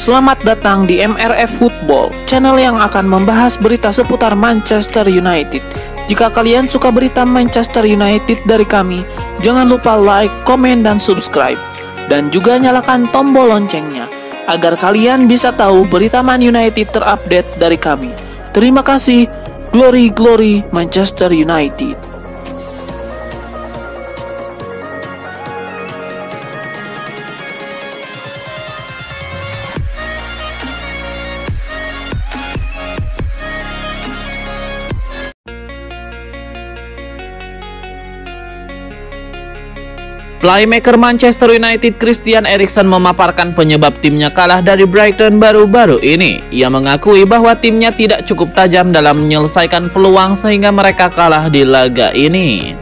Selamat datang di MRF Football, channel yang akan membahas berita seputar Manchester United. Jika kalian suka berita Manchester United dari kami, jangan lupa like, komen, dan subscribe. Dan juga nyalakan tombol loncengnya, agar kalian bisa tahu berita Man United terupdate dari kami. Terima kasih, Glory Glory Manchester United. Playmaker Manchester United Christian Eriksen memaparkan penyebab timnya kalah dari Brighton baru-baru ini. Ia mengakui bahwa timnya tidak cukup tajam dalam menyelesaikan peluang sehingga mereka kalah di laga ini.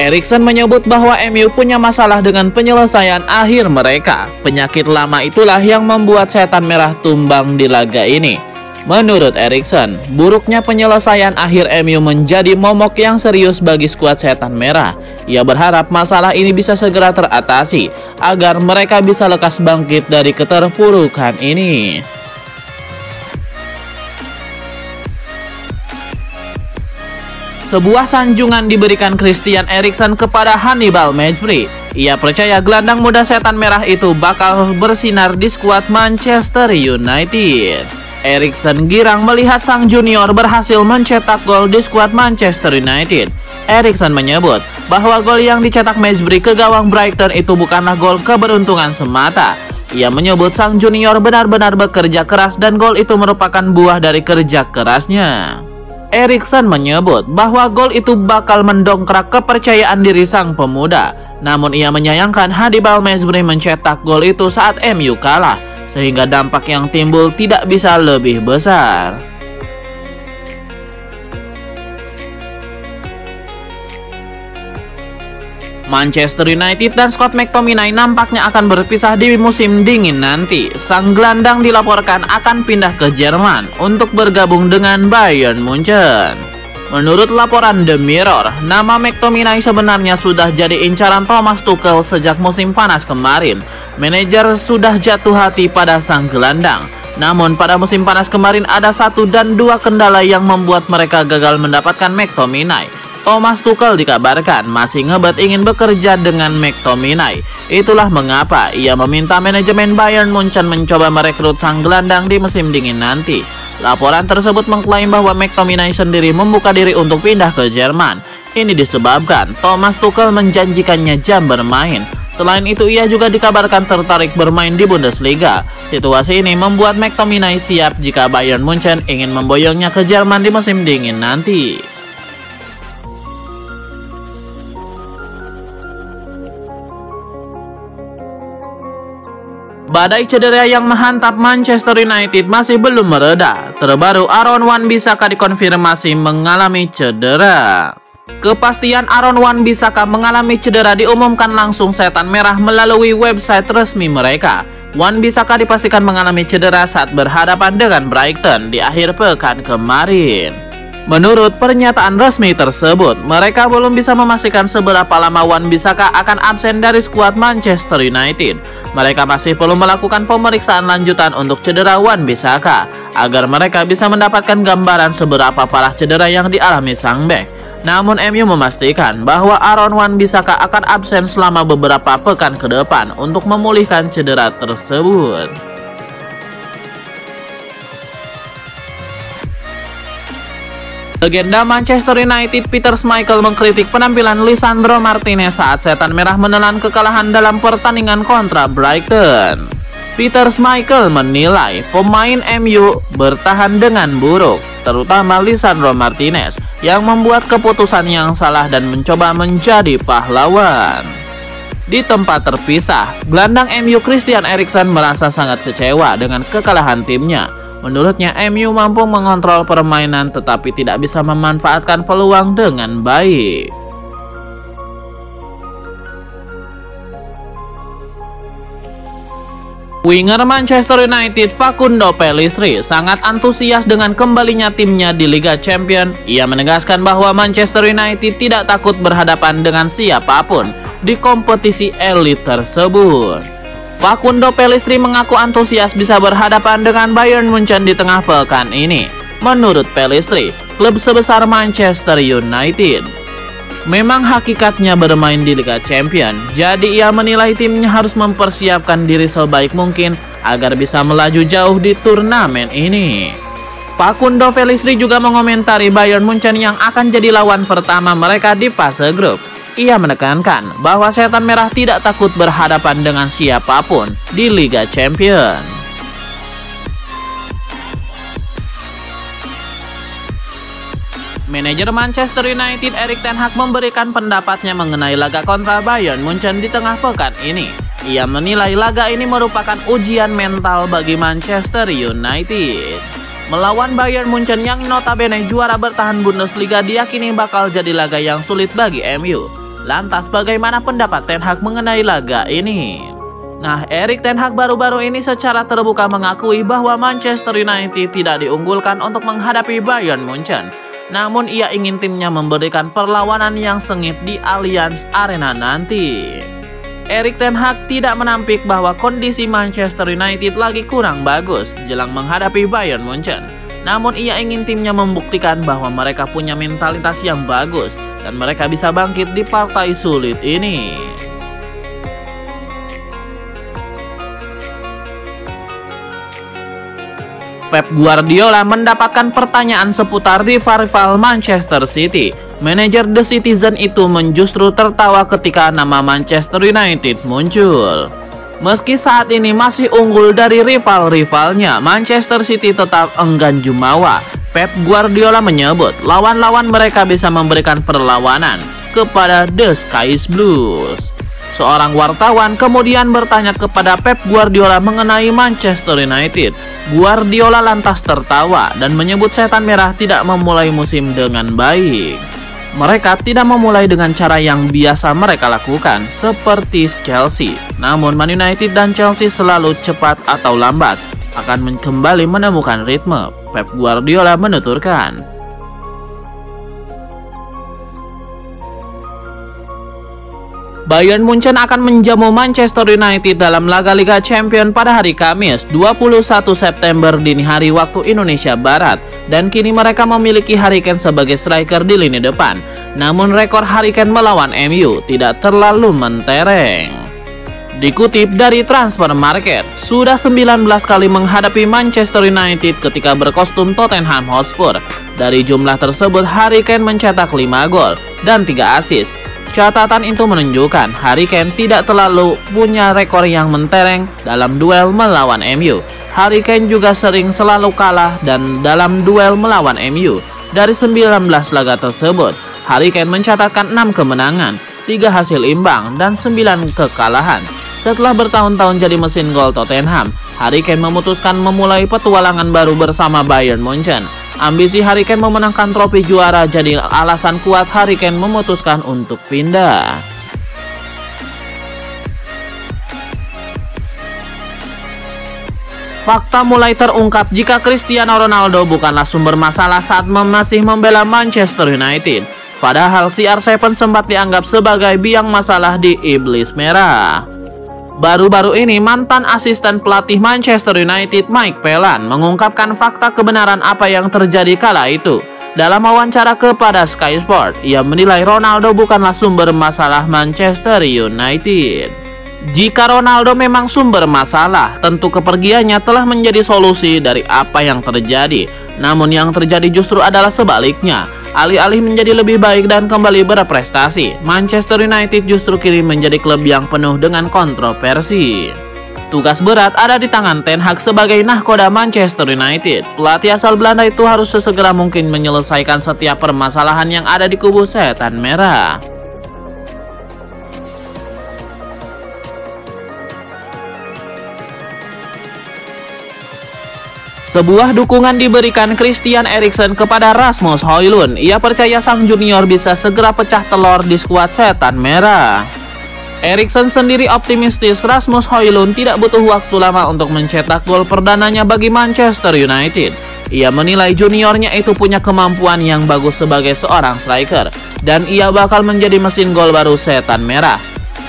Eriksen menyebut bahwa MU punya masalah dengan penyelesaian akhir mereka. Penyakit lama itulah yang membuat setan merah tumbang di laga ini. Menurut Eriksen, buruknya penyelesaian akhir MU menjadi momok yang serius bagi skuad setan merah. Ia berharap masalah ini bisa segera teratasi agar mereka bisa lekas bangkit dari keterpurukan ini. Sebuah sanjungan diberikan Christian Eriksen kepada Hannibal Mejbri. Ia percaya gelandang muda setan merah itu bakal bersinar di skuad Manchester United. Eriksen girang melihat sang junior berhasil mencetak gol di skuad Manchester United. Eriksen menyebut bahwa gol yang dicetak Mejbri ke gawang Brighton itu bukanlah gol keberuntungan semata. Ia menyebut sang junior benar-benar bekerja keras dan gol itu merupakan buah dari kerja kerasnya. Eriksen menyebut bahwa gol itu bakal mendongkrak kepercayaan diri sang pemuda. Namun ia menyayangkan Hannibal Mejbri mencetak gol itu saat MU kalah, sehingga dampak yang timbul tidak bisa lebih besar. Manchester United dan Scott McTominay nampaknya akan berpisah di musim dingin nanti. Sang gelandang dilaporkan akan pindah ke Jerman untuk bergabung dengan Bayern Munchen. Menurut laporan The Mirror, nama McTominay sebenarnya sudah jadi incaran Thomas Tuchel sejak musim panas kemarin. Manajer sudah jatuh hati pada sang gelandang. Namun pada musim panas kemarin ada 1 dan 2 kendala yang membuat mereka gagal mendapatkan McTominay. Thomas Tuchel dikabarkan masih ngebet ingin bekerja dengan McTominay. Itulah mengapa ia meminta manajemen Bayern Munchen mencoba merekrut sang gelandang di musim dingin nanti. Laporan tersebut mengklaim bahwa McTominay sendiri membuka diri untuk pindah ke Jerman. Ini disebabkan Thomas Tuchel menjanjikannya jam bermain. Selain itu, ia juga dikabarkan tertarik bermain di Bundesliga. Situasi ini membuat McTominay siap jika Bayern Munchen ingin memboyongnya ke Jerman di musim dingin nanti. Badai cedera yang menghantam Manchester United masih belum mereda. Terbaru, Aaron Wan-Bissaka dikonfirmasi mengalami cedera. Kepastian Aaron Wan-Bissaka mengalami cedera diumumkan langsung setan merah melalui website resmi mereka. Wan-Bissaka dipastikan mengalami cedera saat berhadapan dengan Brighton di akhir pekan kemarin. Menurut pernyataan resmi tersebut, mereka belum bisa memastikan seberapa lama Wan-Bissaka akan absen dari skuad Manchester United. Mereka masih perlu melakukan pemeriksaan lanjutan untuk cedera Wan-Bissaka agar mereka bisa mendapatkan gambaran seberapa parah cedera yang dialami sang bek. Namun MU memastikan bahwa Aaron Wan-Bissaka akan absen selama beberapa pekan ke depan untuk memulihkan cedera tersebut. Legenda Manchester United Peter Schmeichel mengkritik penampilan Lisandro Martinez saat setan merah menelan kekalahan dalam pertandingan kontra Brighton. Peter Schmeichel menilai pemain MU bertahan dengan buruk, terutama Lisandro Martinez yang membuat keputusan yang salah dan mencoba menjadi pahlawan. Di tempat terpisah, gelandang MU Christian Eriksen merasa sangat kecewa dengan kekalahan timnya. Menurutnya, MU mampu mengontrol permainan tetapi tidak bisa memanfaatkan peluang dengan baik. Winger Manchester United Facundo Pellistri sangat antusias dengan kembalinya timnya di Liga Champions. Ia menegaskan bahwa Manchester United tidak takut berhadapan dengan siapapun di kompetisi elit tersebut. Facundo Pellistri mengaku antusias bisa berhadapan dengan Bayern Munchen di tengah pekan ini. Menurut Pellistri, klub sebesar Manchester United memang hakikatnya bermain di Liga Champions, jadi ia menilai timnya harus mempersiapkan diri sebaik mungkin agar bisa melaju jauh di turnamen ini. Facundo Pellistri juga mengomentari Bayern Munchen yang akan jadi lawan pertama mereka di fase grup. Ia menekankan bahwa Setan Merah tidak takut berhadapan dengan siapapun di Liga Champions. Manajer Manchester United Erik ten Hag memberikan pendapatnya mengenai laga kontra Bayern Munchen di tengah pekan ini. Ia menilai laga ini merupakan ujian mental bagi Manchester United. Melawan Bayern Munchen yang notabene juara bertahan Bundesliga diyakini bakal jadi laga yang sulit bagi MU. Lantas bagaimana pendapat ten Hag mengenai laga ini? Nah, Erik ten Hag baru-baru ini secara terbuka mengakui bahwa Manchester United tidak diunggulkan untuk menghadapi Bayern Munchen. Namun ia ingin timnya memberikan perlawanan yang sengit di Allianz Arena nanti. Erik ten Hag tidak menampik bahwa kondisi Manchester United lagi kurang bagus jelang menghadapi Bayern Munchen. Namun ia ingin timnya membuktikan bahwa mereka punya mentalitas yang bagus dan mereka bisa bangkit di partai sulit ini. Pep Guardiola mendapatkan pertanyaan seputar rival Manchester City. Manajer The Citizen itu justru tertawa ketika nama Manchester United muncul. Meski saat ini masih unggul dari rival-rivalnya, Manchester City tetap enggan jumawa. Pep Guardiola menyebut lawan-lawan mereka bisa memberikan perlawanan kepada The Skies Blues. Seorang wartawan kemudian bertanya kepada Pep Guardiola mengenai Manchester United. Guardiola lantas tertawa dan menyebut Setan Merah tidak memulai musim dengan baik. Mereka tidak memulai dengan cara yang biasa mereka lakukan, seperti Chelsea. Namun Man United dan Chelsea selalu cepat atau lambat akan kembali menemukan ritme. Pep Guardiola menuturkan. Bayern Munchen akan menjamu Manchester United dalam laga Liga Champions pada hari Kamis 21 September dini hari waktu Indonesia Barat, dan kini mereka memiliki Harry Kane sebagai striker di lini depan. Namun rekor Harry Kane melawan MU tidak terlalu mentereng. Dikutip dari Transfer Market, sudah 19 kali menghadapi Manchester United ketika berkostum Tottenham Hotspur. Dari jumlah tersebut Harry Kane mencetak 5 gol dan 3 assist. Catatan itu menunjukkan Harry Kane tidak terlalu punya rekor yang mentereng dalam duel melawan MU. Harry Kane juga selalu kalah dan dalam duel melawan MU. Dari 19 laga tersebut, Harry Kane mencatatkan 6 kemenangan, 3 hasil imbang, dan 9 kekalahan. Setelah bertahun-tahun jadi mesin gol Tottenham, Harry Kane memutuskan memulai petualangan baru bersama Bayern Munchen. Ambisi Harry Kane memenangkan trofi juara jadi alasan kuat Harry Kane memutuskan untuk pindah. Fakta mulai terungkap jika Cristiano Ronaldo bukanlah sumber masalah saat masih membela Manchester United. Padahal CR7 sempat dianggap sebagai biang masalah di Iblis Merah. Baru-baru ini mantan asisten pelatih Manchester United Mike Phelan mengungkapkan fakta kebenaran apa yang terjadi kala itu. Dalam wawancara kepada Sky Sport, ia menilai Ronaldo bukanlah sumber masalah Manchester United. Jika Ronaldo memang sumber masalah, tentu kepergiannya telah menjadi solusi dari apa yang terjadi. Namun yang terjadi justru adalah sebaliknya. Alih-alih menjadi lebih baik dan kembali berprestasi, Manchester United justru kini menjadi klub yang penuh dengan kontroversi. Tugas berat ada di tangan Ten Hag sebagai nahkoda Manchester United. Pelatih asal Belanda itu harus sesegera mungkin menyelesaikan setiap permasalahan yang ada di kubu Setan Merah. Sebuah dukungan diberikan Christian Eriksen kepada Rasmus Højlund. Ia percaya sang junior bisa segera pecah telur di skuad Setan Merah. Eriksen sendiri optimistis Rasmus Højlund tidak butuh waktu lama untuk mencetak gol perdananya bagi Manchester United. Ia menilai juniornya itu punya kemampuan yang bagus sebagai seorang striker, dan ia bakal menjadi mesin gol baru Setan Merah.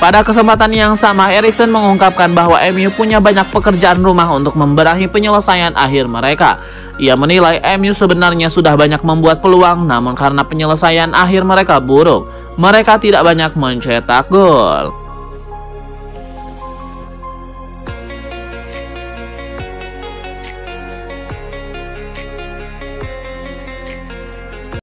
Pada kesempatan yang sama, Eriksen mengungkapkan bahwa MU punya banyak pekerjaan rumah untuk membenahi penyelesaian akhir mereka. Ia menilai MU sebenarnya sudah banyak membuat peluang, namun karena penyelesaian akhir mereka buruk, mereka tidak banyak mencetak gol.